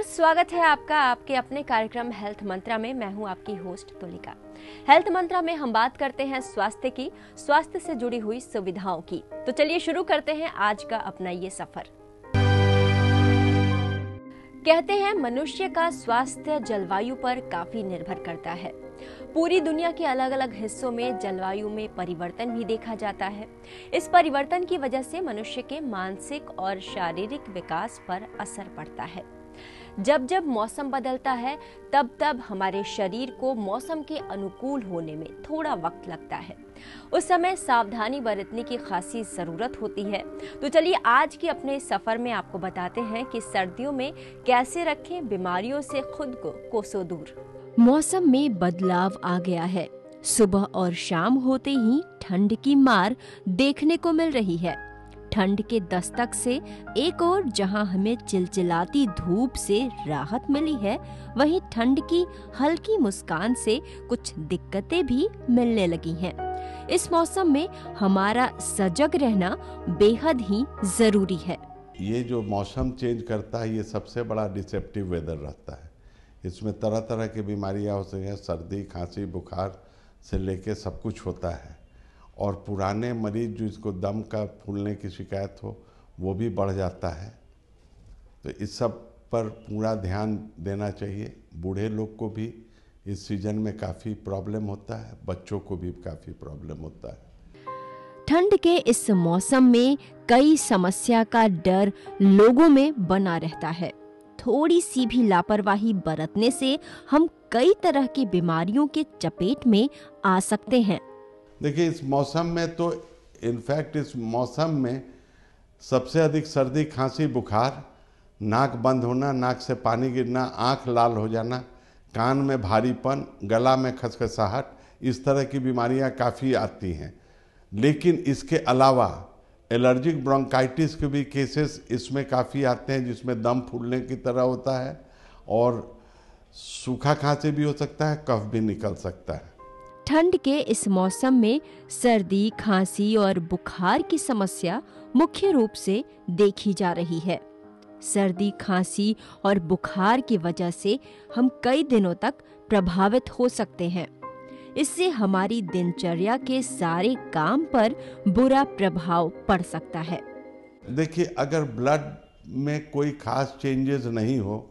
स्वागत है आपका आपके अपने कार्यक्रम हेल्थ मंत्रा में। मैं हूं आपकी होस्ट तुलिका। हेल्थ मंत्रा में हम बात करते हैं स्वास्थ्य की, स्वास्थ्य से जुड़ी हुई सुविधाओं की। तो चलिए शुरू करते हैं आज का अपना ये सफर। कहते हैं मनुष्य का स्वास्थ्य जलवायु पर काफी निर्भर करता है। पूरी दुनिया के अलग अलग हिस्सों में जलवायु में परिवर्तन भी देखा जाता है। इस परिवर्तन की वजह से मनुष्य के मानसिक और शारीरिक विकास पर असर पड़ता है। जब जब मौसम बदलता है तब तब हमारे शरीर को मौसम के अनुकूल होने में थोड़ा वक्त लगता है। उस समय सावधानी बरतने की खासी जरूरत होती है। तो चलिए आज के अपने सफर में आपको बताते हैं कि सर्दियों में कैसे रखें बीमारियों से खुद को कोसों दूर। मौसम में बदलाव आ गया है। सुबह और शाम होते ही ठंड की मार देखने को मिल रही है। ठंड के दस्तक से एक और जहां हमें चिलचिलाती धूप से राहत मिली है, वहीं ठंड की हल्की मुस्कान से कुछ दिक्कतें भी मिलने लगी हैं। इस मौसम में हमारा सजग रहना बेहद ही जरूरी है। ये जो मौसम चेंज करता है, ये सबसे बड़ा डिसेप्टिव वेदर रहता है। इसमें तरह तरह की बीमारियां हो सकती हैं, सर्दी, खांसी, बुखार से लेके सब कुछ होता है। और पुराने मरीज जिसको दम का फूलने की शिकायत हो, वो भी बढ़ जाता है। तो इस सब पर पूरा ध्यान देना चाहिए। बूढ़े लोग को भी इस सीजन में काफ़ी प्रॉब्लम होता है, बच्चों को भी काफ़ी प्रॉब्लम होता है। ठंड के इस मौसम में कई समस्या का डर लोगों में बना रहता है। थोड़ी सी भी लापरवाही बरतने से हम कई तरह की बीमारियों के चपेट में आ सकते हैं। देखिए, इस मौसम में तो इनफैक्ट इस मौसम में सबसे अधिक सर्दी, खांसी, बुखार, नाक बंद होना, नाक से पानी गिरना, आंख लाल हो जाना, कान में भारीपन, गला में खसखसाहट, इस तरह की बीमारियां काफ़ी आती हैं। लेकिन इसके अलावा एलर्जिक ब्रोंकाइटिस के भी केसेस इसमें काफ़ी आते हैं, जिसमें दम फूलने की तरह होता है और सूखा खांसी भी हो सकता है, कफ भी निकल सकता है। ठंड के इस मौसम में सर्दी, खांसी और बुखार की समस्या मुख्य रूप से देखी जा रही है। सर्दी, खांसी और बुखार की वजह से हम कई दिनों तक प्रभावित हो सकते हैं। इससे हमारी दिनचर्या के सारे काम पर बुरा प्रभाव पड़ सकता है। देखिए, अगर ब्लड में कोई खास चेंजेस नहीं हो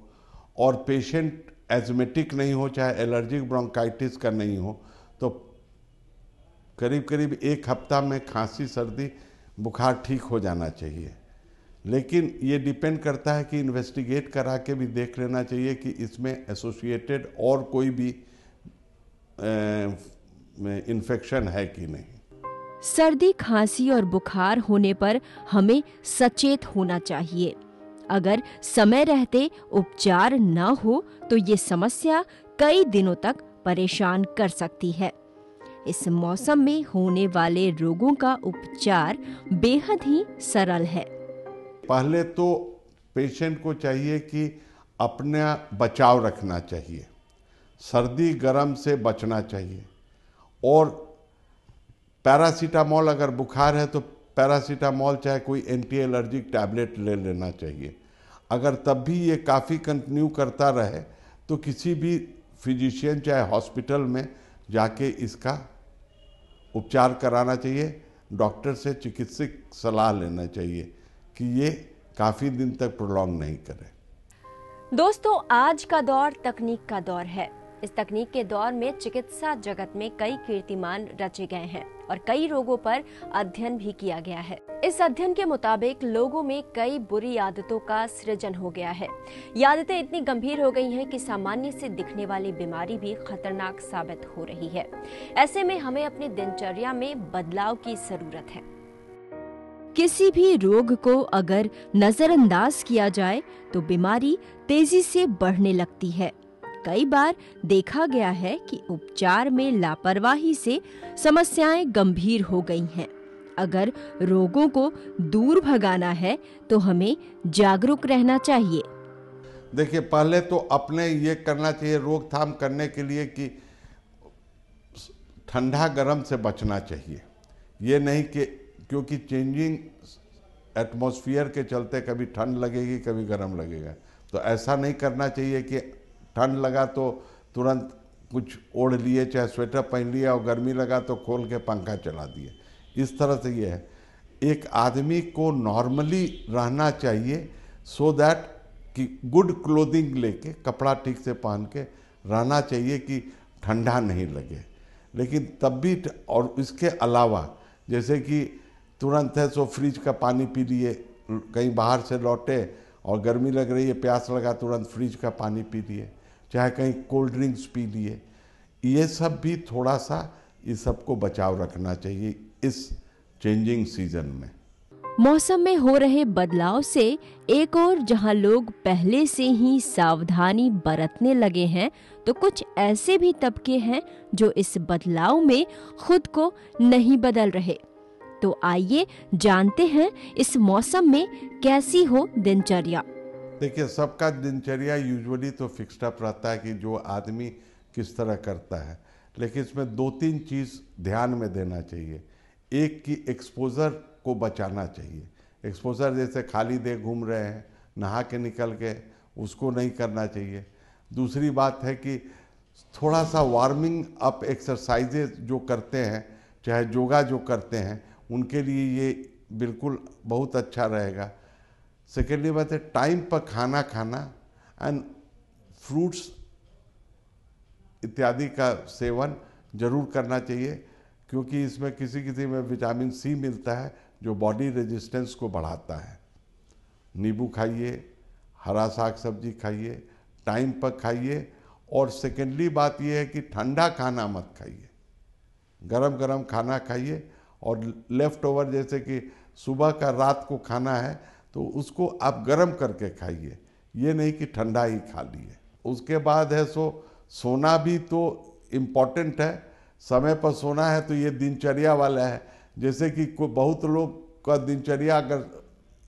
और पेशेंट एजमेटिक नहीं हो, चाहे एलर्जिक ब्रोंकाइटिस का नहीं हो, तो करीब करीब एक हफ्ता में खांसी, सर्दी, बुखार ठीक हो जाना चाहिए। लेकिन ये डिपेंड करता है कि इन्वेस्टिगेट करा के भी देख लेना चाहिए कि इसमें एसोसिएटेड और कोई भी इन्फेक्शन है कि नहीं। सर्दी, खांसी और बुखार होने पर हमें सचेत होना चाहिए। अगर समय रहते उपचार न हो तो ये समस्या कई दिनों तक परेशान कर सकती है। इस मौसम में होने वाले रोगों का उपचार बेहद ही सरल है। पहले तो पेशेंट को चाहिए कि अपना बचाव रखना चाहिए, सर्दी गर्म से बचना चाहिए। और पैरासीटामोल, अगर बुखार है तो पैरासीटामोल चाहे कोई एंटी एलर्जिक टैबलेट ले लेना चाहिए। अगर तब भी ये काफ़ी कंटिन्यू करता रहे तो किसी भी फिजिशियन चाहे हॉस्पिटल में जाके इसका उपचार कराना चाहिए। डॉक्टर से चिकित्सक सलाह लेना चाहिए कि ये काफ़ी दिन तक प्रोलॉन्ग नहीं करे। दोस्तों, आज का दौर तकनीक का दौर है। इस तकनीक के दौर में चिकित्सा जगत में कई कीर्तिमान रचे गए हैं और कई रोगों पर अध्ययन भी किया गया है। इस अध्ययन के मुताबिक लोगों में कई बुरी आदतों का सृजन हो गया है। ये आदतें इतनी गंभीर हो गई हैं कि सामान्य से दिखने वाली बीमारी भी खतरनाक साबित हो रही है। ऐसे में हमें अपनी दिनचर्या में बदलाव की जरूरत है। किसी भी रोग को अगर नजरअंदाज किया जाए तो बीमारी तेजी से बढ़ने लगती है। कई बार देखा गया है कि उपचार में लापरवाही से समस्याएं गंभीर हो गई हैं। अगर रोगों को दूर भगाना है तो हमें जागरूक रहना चाहिए। देखिए, पहले तो अपने ये करना चाहिए रोकथाम करने के लिए कि ठंडा गर्म से बचना चाहिए। ये नहीं कि क्योंकि चेंजिंग एटमॉस्फेयर के चलते कभी ठंड लगेगी, कभी गर्म लगेगा, तो ऐसा नहीं करना चाहिए कि ठंड लगा तो तुरंत कुछ ओढ़ लिए, चाहे स्वेटर पहन लिया, और गर्मी लगा तो खोल के पंखा चला दिए। इस तरह से ये है। एक आदमी को नॉर्मली रहना चाहिए, सो दैट कि गुड क्लोथिंग लेके, कपड़ा ठीक से पहन के रहना चाहिए कि ठंडा नहीं लगे। लेकिन तब भी, और इसके अलावा जैसे कि तुरंत है सो फ्रिज का पानी पी लिए, कहीं बाहर से लौटे और गर्मी लग रही है, प्यास लगा, तुरंत फ्रिज का पानी पी लिए, चाहे कहीं कोल्ड ड्रिंक्स पी लिए। ये सब भी थोड़ा सा, इस सबको बचाव रखना चाहिए इस चेंजिंग सीजन में। मौसम में हो रहे बदलाव से एक और जहां लोग पहले से ही सावधानी बरतने लगे हैं, तो कुछ ऐसे भी तबके हैं जो इस बदलाव में खुद को नहीं बदल रहे। तो आइए जानते हैं इस मौसम में कैसी हो दिनचर्या। देखिए, सबका दिनचर्या यूजुअली तो फिक्स्ड अप रहता है कि जो आदमी किस तरह करता है, लेकिन इसमें 2-3 चीज़ ध्यान में देना चाहिए। एक कि एक्सपोज़र को बचाना चाहिए। एक्सपोज़र जैसे खाली देह घूम रहे हैं, नहा के निकल के, उसको नहीं करना चाहिए। दूसरी बात है कि थोड़ा सा वार्मिंग अप एक्सरसाइजेज जो करते हैं, चाहे योगा जो करते हैं, उनके लिए ये बिल्कुल बहुत अच्छा रहेगा। सेकेंडली बात है टाइम पर खाना खाना एंड फ्रूट्स इत्यादि का सेवन जरूर करना चाहिए, क्योंकि इसमें किसी किसी में विटामिन सी मिलता है जो बॉडी रेजिस्टेंस को बढ़ाता है। नींबू खाइए, हरा साग सब्जी खाइए, टाइम पर खाइए। और सेकेंडली बात यह है कि ठंडा खाना मत खाइए, गरम गरम खाना खाइए। और लेफ़्ट ओवर जैसे कि सुबह का रात को खाना है तो उसको आप गरम करके खाइए, ये नहीं कि ठंडा ही खा लिए। उसके बाद है सो सोना भी तो इम्पॉर्टेंट है, समय पर सोना है तो ये दिनचर्या वाला है। जैसे कि बहुत लोग का दिनचर्या अगर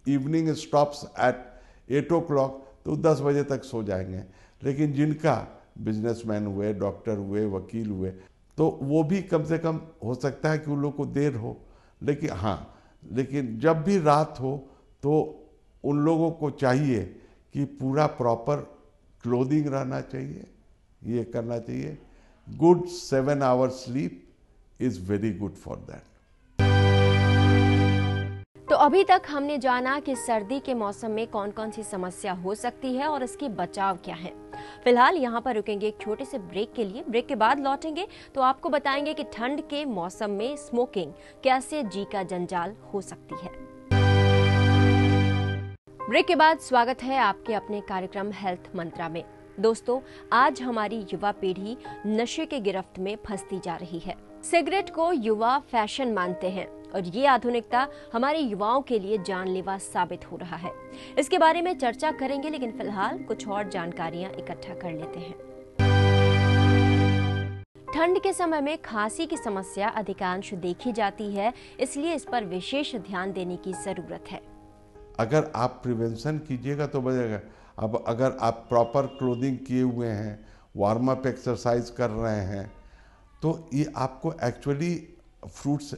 इवनिंग स्टॉप्स एट 8 o'clock तो 10 बजे तक सो जाएंगे, लेकिन जिनका बिजनेसमैन हुए, डॉक्टर हुए, वकील हुए, तो वो भी कम से कम हो सकता है कि उन लोग को देर हो। लेकिन हाँ, लेकिन जब भी रात हो तो उन लोगों को चाहिए कि पूरा प्रॉपर क्लोथिंग रहना चाहिए, ये करना चाहिए। Good 7 hours sleep is very good for that. तो अभी तक हमने जाना कि सर्दी के मौसम में कौन कौन सी समस्या हो सकती है और इसके बचाव क्या है। फिलहाल यहाँ पर रुकेंगे एक छोटे से ब्रेक के लिए। ब्रेक के बाद लौटेंगे तो आपको बताएंगे कि ठंड के मौसम में स्मोकिंग कैसे जी का जंजाल हो सकती है। ब्रेक के बाद स्वागत है आपके अपने कार्यक्रम हेल्थ मंत्रा में। दोस्तों, आज हमारी युवा पीढ़ी नशे के गिरफ्त में फंसती जा रही है। सिगरेट को युवा फैशन मानते हैं और ये आधुनिकता हमारे युवाओं के लिए जानलेवा साबित हो रहा है। इसके बारे में चर्चा करेंगे, लेकिन फिलहाल कुछ और जानकारियां इकट्ठा कर लेते हैं। ठंड के समय में खांसी की समस्या अधिकांश देखी जाती है, इसलिए इस पर विशेष ध्यान देने की जरूरत है। अगर आप प्रिवेंशन कीजिएगा तो बचेगा। अब अगर आप प्रॉपर क्लोथिंग किए हुए हैं, वार्म अप एक्सरसाइज कर रहे हैं, तो ये आपको एक्चुअली फ्रूट्स,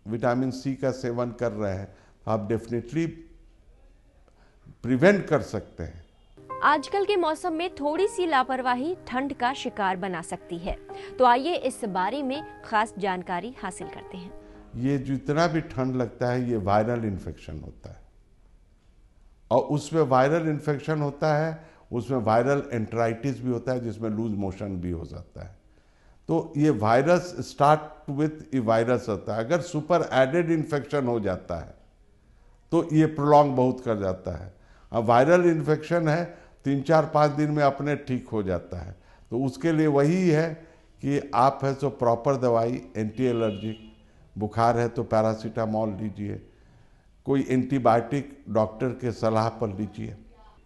विटामिन सी का सेवन कर रहे हैं, आप डेफिनेटली प्रिवेंट कर सकते हैं। आजकल के मौसम में थोड़ी सी लापरवाही ठंड का शिकार बना सकती है, तो आइए इस बारे में खास जानकारी हासिल करते हैं। ये जितना भी ठंड लगता है, ये वायरल इन्फेक्शन होता है, और उसमें वायरल इन्फेक्शन होता है, उसमें वायरल एंट्राइटिस भी होता है, जिसमें लूज मोशन भी हो जाता है। तो ये वायरस स्टार्ट विथ ये वायरस होता है। अगर सुपर एडेड इन्फेक्शन हो जाता है तो ये प्रोलॉन्ग बहुत कर जाता है। अब वायरल इन्फेक्शन है, 3-4-5 दिन में अपने ठीक हो जाता है। तो उसके लिए वही है कि आप है तो प्रॉपर दवाई, एंटी एलर्जिक, बुखार है तो पैरासीटामोल लीजिए, कोई एंटीबायोटिक डॉक्टर के सलाह पर लीजिए।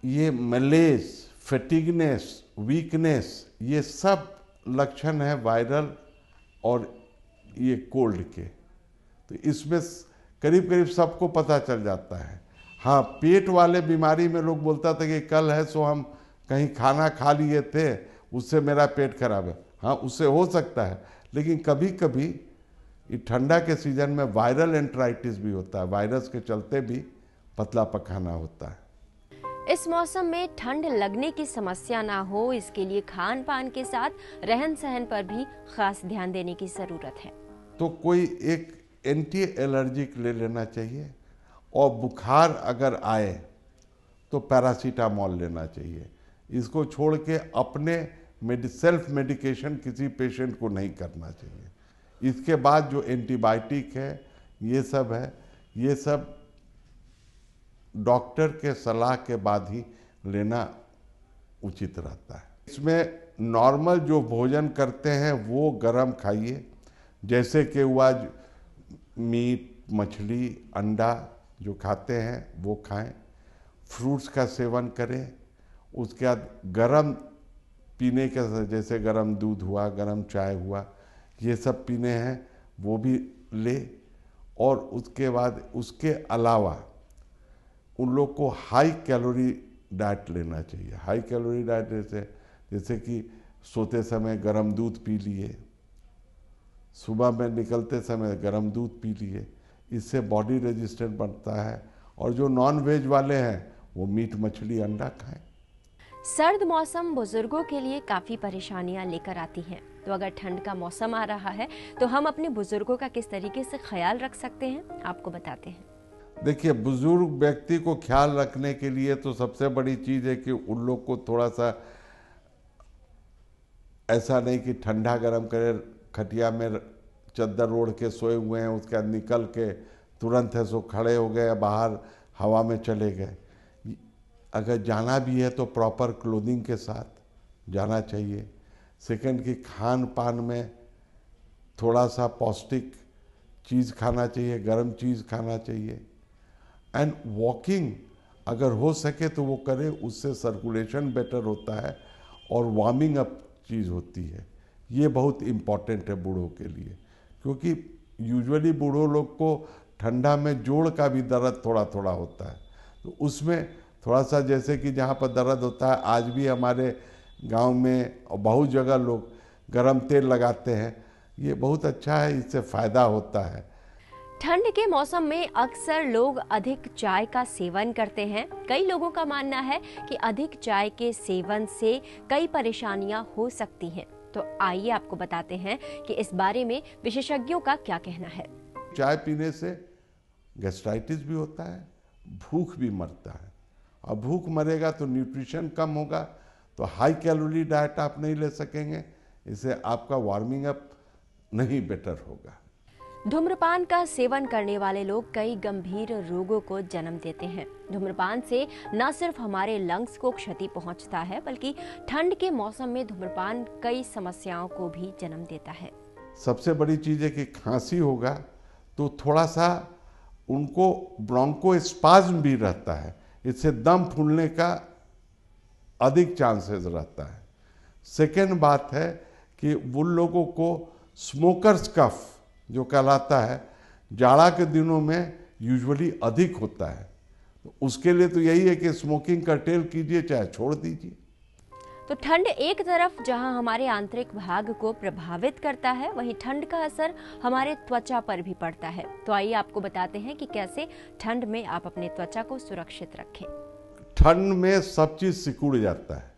ये मलेज, फैटिगनेस, वीकनेस, ये सब लक्षण है वायरल और ये कोल्ड के। तो इसमें करीब करीब सबको पता चल जाता है। हाँ, पेट वाले बीमारी में लोग बोलता था कि कल है सो हम कहीं खाना खा लिए थे, उससे मेरा पेट खराब है। हाँ, उससे हो सकता है, लेकिन कभी कभी ये ठंडा के सीजन में वायरल एंट्राइटिस भी होता है, वायरस के चलते भी पतला पखाना होता है। इस मौसम में ठंड लगने की समस्या ना हो, इसके लिए खान पान के साथ रहन सहन पर भी खास ध्यान देने की जरूरत है। तो कोई एक एंटी एलर्जिक ले लेना चाहिए, और बुखार अगर आए तो पैरासीटामोल लेना चाहिए। इसको छोड़ के अपने सेल्फ मेडिकेशन किसी पेशेंट को नहीं करना चाहिए। इसके बाद जो एंटीबायोटिक है, ये सब है, ये सब डॉक्टर के सलाह के बाद ही लेना उचित रहता है। इसमें नॉर्मल जो भोजन करते हैं वो गरम खाइए, जैसे कि हुआ मीट, मछली, अंडा जो खाते हैं वो खाएं, फ्रूट्स का सेवन करें। उसके बाद गरम पीने का, जैसे गरम दूध हुआ, गरम चाय हुआ, ये सब पीने हैं वो भी ले। और उसके बाद उसके अलावा उन लोग को हाई कैलोरी डाइट लेना चाहिए। हाई कैलोरी डाइट जैसे कि सोते समय गरम दूध पी लिए, सुबह में निकलते समय गरम दूध पी लिए, इससे बॉडी रेजिस्टेंट बनता है। और जो नॉन वेज वाले हैं वो मीट, मछली, अंडा खाएं। सर्द मौसम बुजुर्गों के लिए काफी परेशानियां लेकर आती हैं, तो अगर ठंड का मौसम आ रहा है तो हम अपने बुजुर्गों का किस तरीके से ख्याल रख सकते हैं, आपको बताते हैं। देखिए, बुजुर्ग व्यक्ति को ख्याल रखने के लिए तो सबसे बड़ी चीज है कि उन लोग को थोड़ा सा ऐसा नहीं कि ठंडा गरम करे, खटिया में चद्दर ओढ़ के सोए हुए हैं, उसके बाद निकल के तुरंत है सो खड़े हो गए, बाहर हवा में चले गए। अगर जाना भी है तो प्रॉपर क्लोथिंग के साथ जाना चाहिए। सेकंड की खान पान में थोड़ा सा पौष्टिक चीज़ खाना चाहिए, गर्म चीज़ खाना चाहिए। एंड वॉकिंग अगर हो सके तो वो करें, उससे सर्कुलेशन बेटर होता है और वार्मिंग अप चीज़ होती है। ये बहुत इम्पॉर्टेंट है बूढ़ों के लिए, क्योंकि यूजुअली बूढ़ों लोग को ठंडा में जोड़ का भी दर्द थोड़ा थोड़ा होता है। तो उसमें थोड़ा सा, जैसे कि जहाँ पर दर्द होता है, आज भी हमारे गांव में और बहुत जगह लोग गरम तेल लगाते हैं, ये बहुत अच्छा है, इससे फ़ायदा होता है। ठंड के मौसम में अक्सर लोग अधिक चाय का सेवन करते हैं। कई लोगों का मानना है कि अधिक चाय के सेवन से कई परेशानियां हो सकती हैं। तो आइए आपको बताते हैं कि इस बारे में विशेषज्ञों का क्या कहना है। चाय पीने से गैस्ट्राइटिस भी होता है, भूख भी मरता है, और भूख मरेगा तो न्यूट्रिशन कम होगा, तो हाई कैलोरी डाइट आप नहीं ले सकेंगे, इससे आपका वार्मिंग अप नहीं बेटर होगा। धूम्रपान का सेवन करने वाले लोग कई गंभीर रोगों को जन्म देते हैं। धूम्रपान से न सिर्फ हमारे लंग्स को क्षति पहुंचता है, बल्कि ठंड के मौसम में धूम्रपान कई समस्याओं को भी जन्म देता है। सबसे बड़ी चीज़ है कि खांसी होगा तो थोड़ा सा उनको ब्रोंकोस्पाज्म भी रहता है, इससे दम फूलने का अधिक चांसेस रहता है। सेकेंड बात है कि उन लोगों को स्मोकर्स कफ जो कहलाता है, जाड़ा के दिनों में यूजुअली अधिक होता है। तो उसके लिए तो यही है कि स्मोकिंग कर्टेल कीजिए, चाहे छोड़ दीजिए। तो ठंड एक तरफ जहां हमारे आंतरिक भाग को प्रभावित करता है, वहीं ठंड का असर हमारे त्वचा पर भी पड़ता है। तो आइए आपको बताते हैं कि कैसे ठंड में आप अपने त्वचा को सुरक्षित रखें। ठंड में सब चीज़ सिकुड़ जाता है,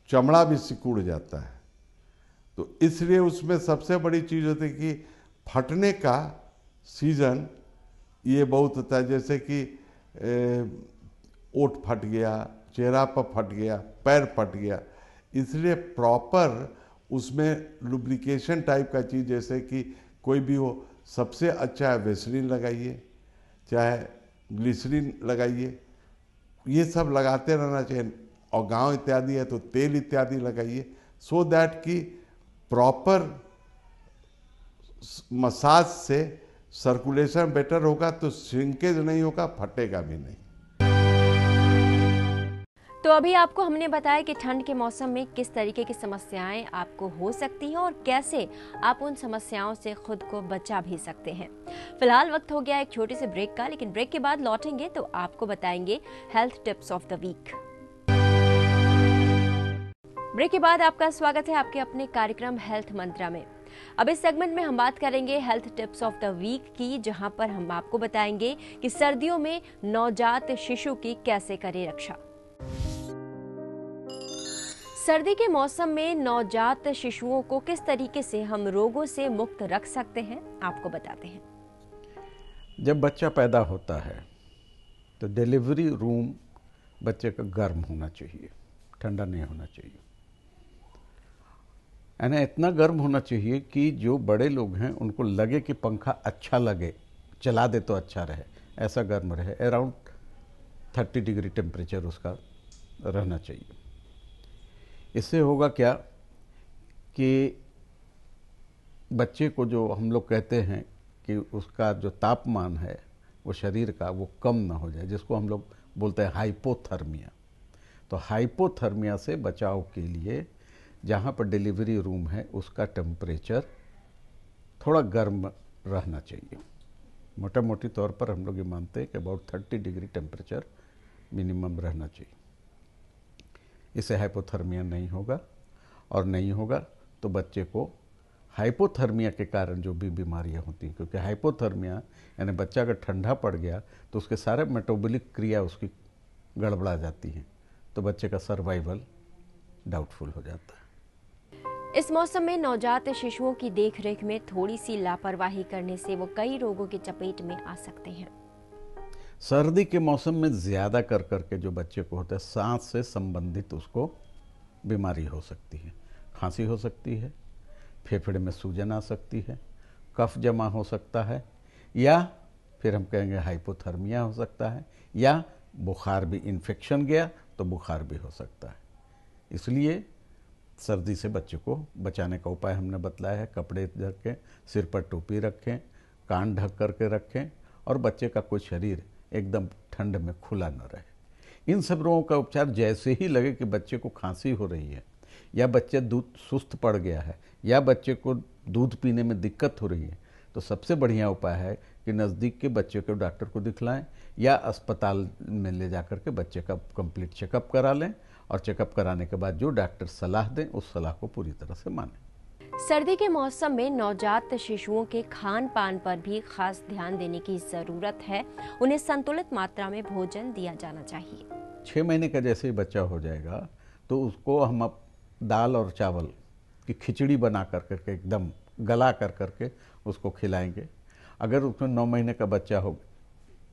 चमड़ा भी सिकुड़ जाता है, तो इसलिए उसमें सबसे बड़ी चीज़ होती है कि फटने का सीजन ये बहुत होता है। जैसे कि ओठ फट गया, चेहरा पर फट गया, पैर फट गया, इसलिए प्रॉपर उसमें लुब्रिकेशन टाइप का चीज़, जैसे कि कोई भी हो, सबसे अच्छा है वेसलीन लगाइए, चाहे ग्लिसरीन लगाइए, ये सब लगाते रहना चाहिए। और गांव इत्यादि है तो तेल इत्यादि लगाइए, सो दैट कि प्रॉपर मसाज से सर्कुलेशन बेटर होगा, तो श्रिंकेज नहीं होगा, फटेगा भी नहीं। तो अभी आपको हमने बताया कि ठंड के मौसम में किस तरीके की समस्याएं आपको हो सकती हैं और कैसे आप उन समस्याओं से खुद को बचा भी सकते हैं। फिलहाल वक्त हो गया एक छोटे से ब्रेक का, लेकिन ब्रेक के बाद लौटेंगे तो आपको बताएंगे health tips of the week. Break के बाद आपका स्वागत है आपके अपने कार्यक्रम हेल्थ मंत्रा में। अब इस सेगमेंट में हम बात करेंगे health tips of the week की, जहां पर हम आपको बताएंगे कि सर्दियों में नवजात शिशु की कैसे करें रक्षा। सर्दी के मौसम में नवजात शिशुओं को किस तरीके से हम रोगों से मुक्त रख सकते हैं, आपको बताते हैं। जब बच्चा पैदा होता है तो डिलीवरी रूम बच्चे का गर्म होना चाहिए, ठंडा नहीं होना चाहिए। यानी इतना गर्म होना चाहिए कि जो बड़े लोग हैं उनको लगे कि पंखा अच्छा लगे, चला दे तो अच्छा रहे, ऐसा गर्म रहे। अराउंड 30 डिग्री टेम्परेचर उसका रहना चाहिए। इससे होगा क्या कि बच्चे को जो हम लोग कहते हैं कि उसका जो तापमान है वो शरीर का वो कम ना हो जाए, जिसको हम लोग बोलते हैं हाइपोथर्मिया। तो हाइपोथर्मिया से बचाव के लिए जहाँ पर डिलीवरी रूम है उसका टेम्परेचर थोड़ा गर्म रहना चाहिए। मोटा मोटी तौर पर हम लोग ये मानते हैं कि अबाउट 30 डिग्री टेम्परेचर मिनिमम रहना चाहिए। इससे हाइपोथर्मिया नहीं होगा, और नहीं होगा तो बच्चे को हाइपोथर्मिया के कारण जो भी बीमारियां होती हैं, क्योंकि हाइपोथर्मिया यानी बच्चा अगर ठंडा पड़ गया तो उसके सारे मेटाबॉलिक क्रिया उसकी गड़बड़ा जाती हैं, तो बच्चे का सर्वाइवल डाउटफुल हो जाता है। इस मौसम में नवजात शिशुओं की देखरेख में थोड़ी सी लापरवाही करने से वो कई रोगों की चपेट में आ सकते हैं। सर्दी के मौसम में ज़्यादा कर करके जो बच्चे को होता है, सांस से संबंधित उसको बीमारी हो सकती है। खांसी हो सकती है, फेफड़े में सूजन आ सकती है, कफ जमा हो सकता है, या फिर हम कहेंगे हाइपोथर्मिया हो सकता है, या बुखार भी, इन्फेक्शन गया तो बुखार भी हो सकता है। इसलिए सर्दी से बच्चे को बचाने का उपाय हमने बतलाया है। कपड़े ढक के, सिर पर टोपी रखें, कान ढक करके रखें, और बच्चे का कोई शरीर एकदम ठंड में खुला न रहे। इन सब रोगों का उपचार जैसे ही लगे कि बच्चे को खांसी हो रही है, या बच्चे दूध सुस्त पड़ गया है, या बच्चे को दूध पीने में दिक्कत हो रही है, तो सबसे बढ़िया उपाय है कि नज़दीक के बच्चे को डॉक्टर को दिखलाएं, या अस्पताल में ले जाकर के बच्चे का कंप्लीट चेकअप करा लें, और चेकअप कराने के बाद जो डॉक्टर सलाह दें उस सलाह को पूरी तरह से मानें। सर्दी के मौसम में नवजात शिशुओं के खान पान पर भी खास ध्यान देने की जरूरत है। उन्हें संतुलित मात्रा में भोजन दिया जाना चाहिए। 6 महीने का जैसे ही बच्चा हो जाएगा तो उसको हम अब दाल और चावल की खिचड़ी बना कर करके एकदम गला कर करके उसको खिलाएंगे। अगर उसमें 9 महीने का बच्चा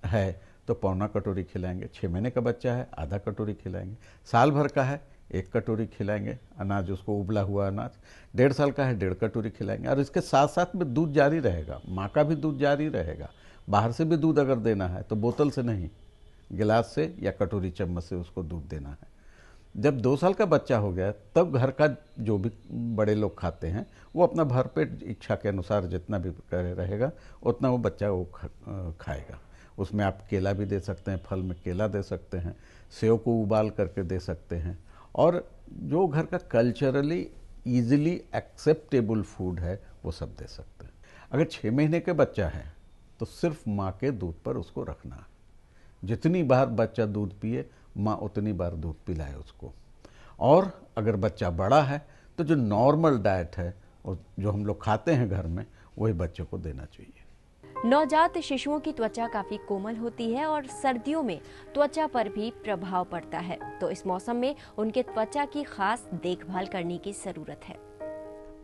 है तो पौना कटोरी खिलाएंगे, 6 महीने का बच्चा है आधा कटोरी खिलाएंगे, साल भर का है 1 कटोरी खिलाएंगे अनाज, उसको उबला हुआ अनाज, 1.5 साल का है 1.5 कटोरी खिलाएंगे। और इसके साथ साथ में दूध जारी रहेगा, माँ का भी दूध जारी रहेगा। बाहर से भी दूध अगर देना है तो बोतल से नहीं, गिलास से या कटोरी चम्मच से उसको दूध देना है। जब 2 साल का बच्चा हो गया तब घर का जो भी बड़े लोग खाते हैं वो अपना भरपेट इच्छा के अनुसार जितना भी रहेगा उतना वो बच्चा वो खाएगा। उसमें आप केला भी दे सकते हैं, फल में केला दे सकते हैं, सेव को उबाल करके दे सकते हैं, और जो घर का कल्चरली ईजिली एक्सेप्टेबल फूड है वो सब दे सकते हैं। अगर 6 महीने के बच्चा है तो सिर्फ माँ के दूध पर उसको रखना है। जितनी बार बच्चा दूध पिए माँ उतनी बार दूध पिलाए उसको। और अगर बच्चा बड़ा है तो जो नॉर्मल डाइट है और जो हम लोग खाते हैं घर में वही बच्चे को देना चाहिए। नवजात शिशुओं की त्वचा काफी कोमल होती है और सर्दियों में त्वचा पर भी प्रभाव पड़ता है, तो इस मौसम में उनके त्वचा की खास देखभाल करने की जरूरत है।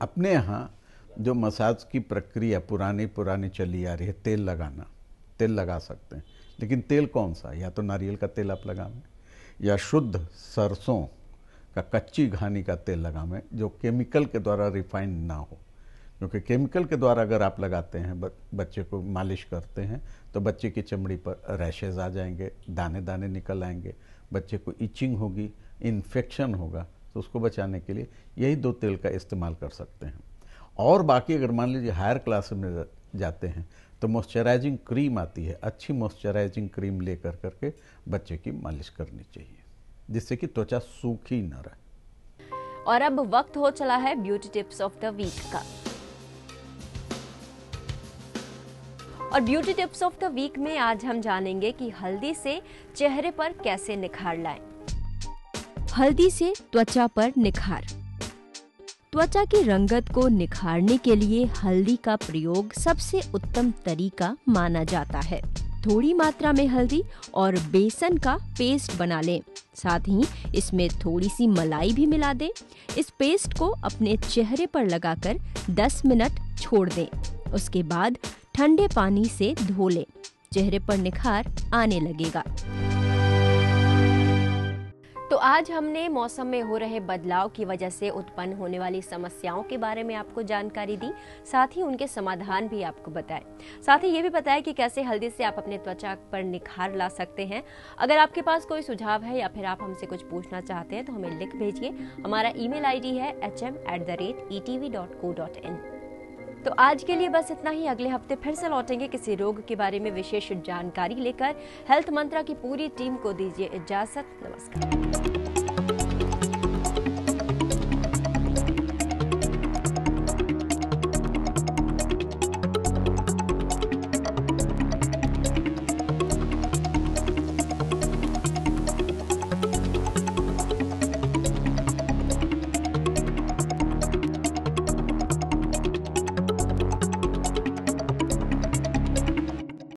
अपने यहाँ जो मसाज की प्रक्रिया पुरानी चली आ रही है, तेल लगाना, तेल लगा सकते हैं, लेकिन तेल कौन सा? या तो नारियल का तेल आप लगावें, या शुद्ध सरसों का कच्ची घानी का तेल लगावें जो केमिकल के द्वारा रिफाइंड ना हो। क्योंकि केमिकल के द्वारा अगर आप लगाते हैं, बच्चे को मालिश करते हैं, तो बच्चे की चमड़ी पर रैशेज आ जाएंगे, दाने दाने निकल आएंगे, बच्चे को इचिंग होगी, इन्फेक्शन होगा। तो उसको बचाने के लिए यही 2 तेल का इस्तेमाल कर सकते हैं। और बाकी अगर मान लीजिए हायर क्लास में जाते हैं तो मॉइस्चराइजिंग क्रीम आती है, अच्छी मॉइस्चराइजिंग क्रीम ले करके बच्चे की मालिश करनी चाहिए, जिससे कि त्वचा सूखी न रहे। और अब वक्त हो चला है beauty tips of the week का। और beauty tips of the week में आज हम जानेंगे कि हल्दी से चेहरे पर कैसे निखार लाएं। हल्दी से त्वचा पर निखार। त्वचा की रंगत को निखारने के लिए हल्दी का प्रयोग सबसे उत्तम तरीका माना जाता है। थोड़ी मात्रा में हल्दी और बेसन का पेस्ट बना लें। साथ ही इसमें थोड़ी सी मलाई भी मिला दें। इस पेस्ट को अपने चेहरे पर लगाकर 10 मिनट छोड़ दें। उसके बाद ठंडे पानी से धो लें। चेहरे पर निखार आने लगेगा। तो आज हमने मौसम में हो रहे बदलाव की वजह से उत्पन्न होने वाली समस्याओं के बारे में आपको जानकारी दी, साथ ही उनके समाधान भी आपको बताए। साथ ही ये भी बताया कि कैसे हल्दी से आप अपने त्वचा पर निखार ला सकते हैं। अगर आपके पास कोई सुझाव है या फिर आप हमसे कुछ पूछना चाहते हैं तो हमें लिख भेजिए। हमारा ईमेल आईडी है hm@etv.co.in। तो आज के लिए बस इतना ही। अगले हफ्ते फिर से लौटेंगे किसी रोग के बारे में विशेष जानकारी लेकर। हेल्थ मंत्रा की पूरी टीम को दीजिए इजाजत। नमस्कार।